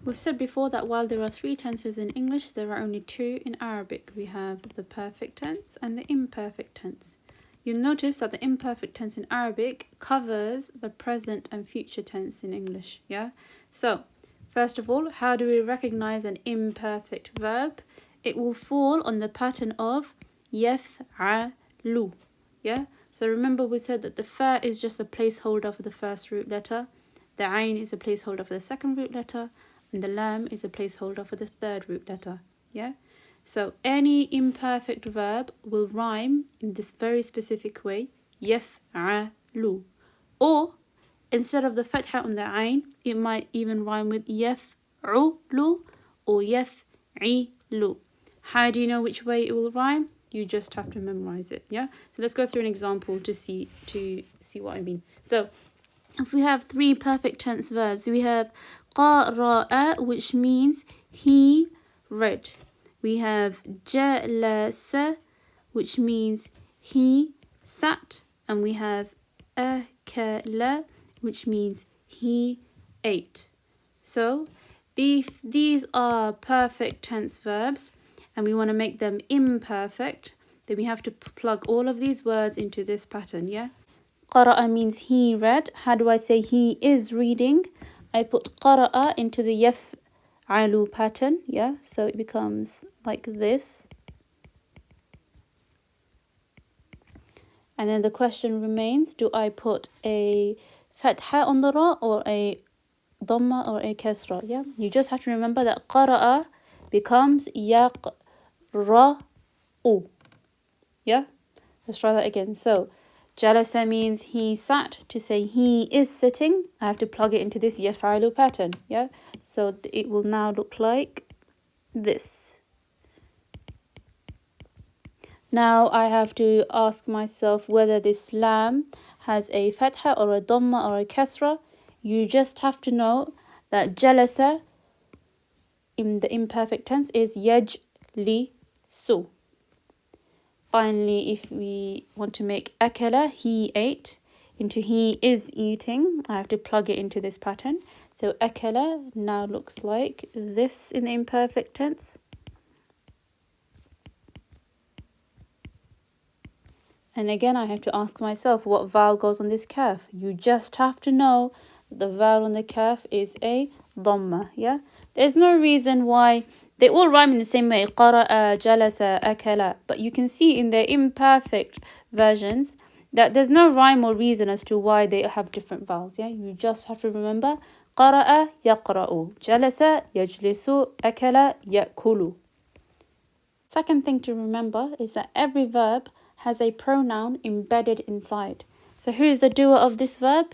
We've said before that while there are 3 tenses in English, there are only 2 in Arabic. We have the perfect tense and the imperfect tense. You'll notice that the imperfect tense in Arabic covers the present and future tense in English, yeah? So, first of all, how do we recognize an imperfect verb? It will fall on the pattern of yaf'alu, yeah? So remember we said that the fa is just a placeholder for the first root letter, the ayn is a placeholder for the second root letter, and the lam is a placeholder for the third root letter, yeah? So any imperfect verb will rhyme in this very specific way, yaf'alu. Or instead of the fatha on the ayn, it might even rhyme with yaf'ulu or yaf'ilu. How do you know which way it will rhyme? You just have to memorize it, yeah? So let's go through an example to see what I mean. So if we have 3 perfect tense verbs, we have قرأ, which means he read. We have جلس, which means he sat. And we have أكل, which means he ate. So these are perfect tense verbs, and we want to make them imperfect. Then we have to plug all of these words into this pattern, yeah? قرأ means he read. How do I say he is reading? I put قرأ into the يفعل pattern, yeah? So it becomes like this. And then the question remains, do I put a fatha on the ra or a dhamma or a kasra, yeah? You just have to remember that قرأ becomes يقرأ, yeah? Let's try that again. So jalasa means he sat. To say he is sitting, I have to plug it into this yafalu pattern, yeah? So it will now look like this. Now I have to ask myself whether this lam has a fatha or a dhamma or a kasra. You just have to know that jalasa in the imperfect tense is yajlisu. Finally, if we want to make akala, he ate, into he is eating, I have to plug it into this pattern. So akala now looks like this in the imperfect tense. And again, I have to ask myself what vowel goes on this kaf. You just have to know the vowel on the kaf is a dhamma, yeah? There's no reason why they all rhyme in the same way, qara'a, jalasa, akala. But you can see in their imperfect versions that there's no rhyme or reason as to why they have different vowels, yeah? You just have to remember, qara'a, yaqra'u, jalasa, yajlisu, akala, yakulu. Second thing to remember is that every verb has a pronoun embedded inside. So who's the doer of this verb?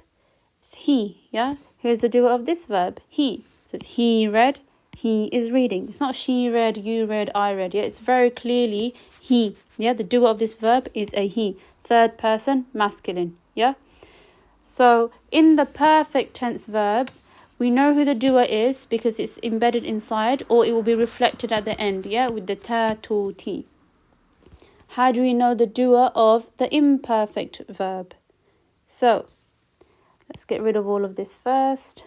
It's he, yeah? Who's the doer of this verb? He. So it's he read, he is reading. It's not she read, you read, I read, yeah? It's very clearly he, yeah? The doer of this verb is a he. Third person, masculine, yeah? So in the perfect tense verbs, we know who the doer is because it's embedded inside, or it will be reflected at the end, yeah? With the ta, to, ti. How do we know the doer of the imperfect verb? So, let's get rid of all of this first.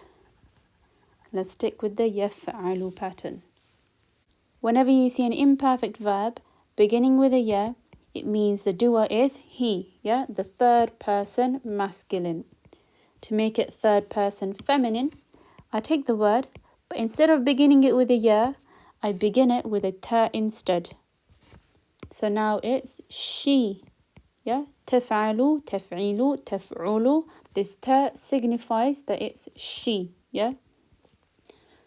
Let's stick with the yaf'alu pattern. Whenever you see an imperfect verb beginning with a ya, it means the doer is he, yeah? The third person masculine. To make it third person feminine, I take the word, but instead of beginning it with a ya, I begin it with a ta instead. So now it's she, yeah? Taf'alu, taf'ilu, taf'ulu. This ta signifies that it's she, yeah?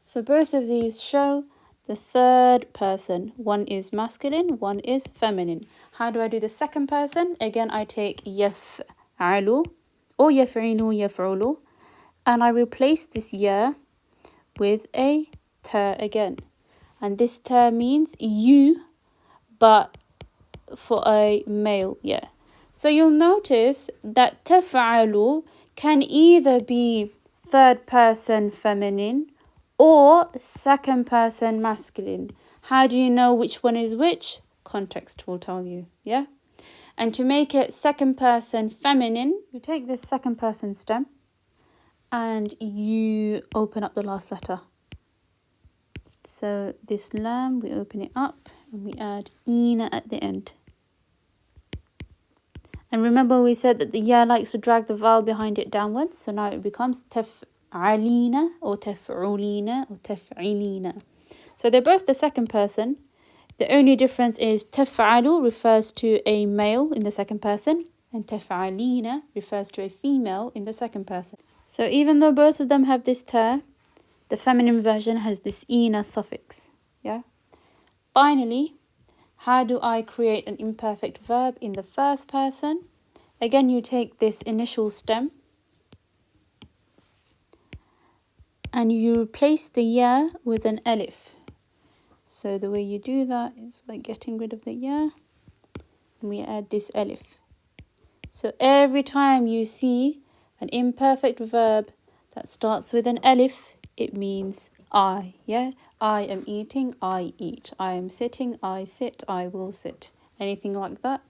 So both of these show the third person. One is masculine, one is feminine. How do I do the second person? Again, I take yaf'alu or yaf'ilu, yaf'ulu, and I replace this ya with a ta again. And this ta means you, but for a male, yeah. So you'll notice that taf'alu can either be third person feminine or second person masculine. How do you know which one is which? Context will tell you, yeah? And to make it second person feminine, you take this second person stem and you open up the last letter. So this lam, we open it up and we add ina at the end. And remember we said that the ya likes to drag the vowel behind it downwards. So now it becomes taf'alina or taf'ulina or taf'ilina. So they're both the second person. The only difference is taf'alu refers to a male in the second person and taf'alina refers to a female in the second person. So even though both of them have this ta, the feminine version has this ina suffix. Yeah. Finally, how do I create an imperfect verb in the first person? Again, you take this initial stem and you replace the ya with an alif. So the way you do that is by getting rid of the ya and we add this alif. So every time you see an imperfect verb that starts with an alif, it means I. Yeah, I am eating, I eat. I am sitting, I sit, I will sit. Anything like that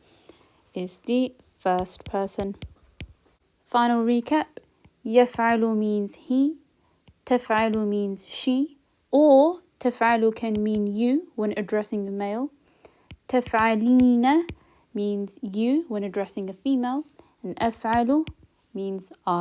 is the first person. Final recap. يفعل means he, تفعل means she, or تفعل can mean you when addressing a male. تفعلين means you when addressing a female, and أفعل means I.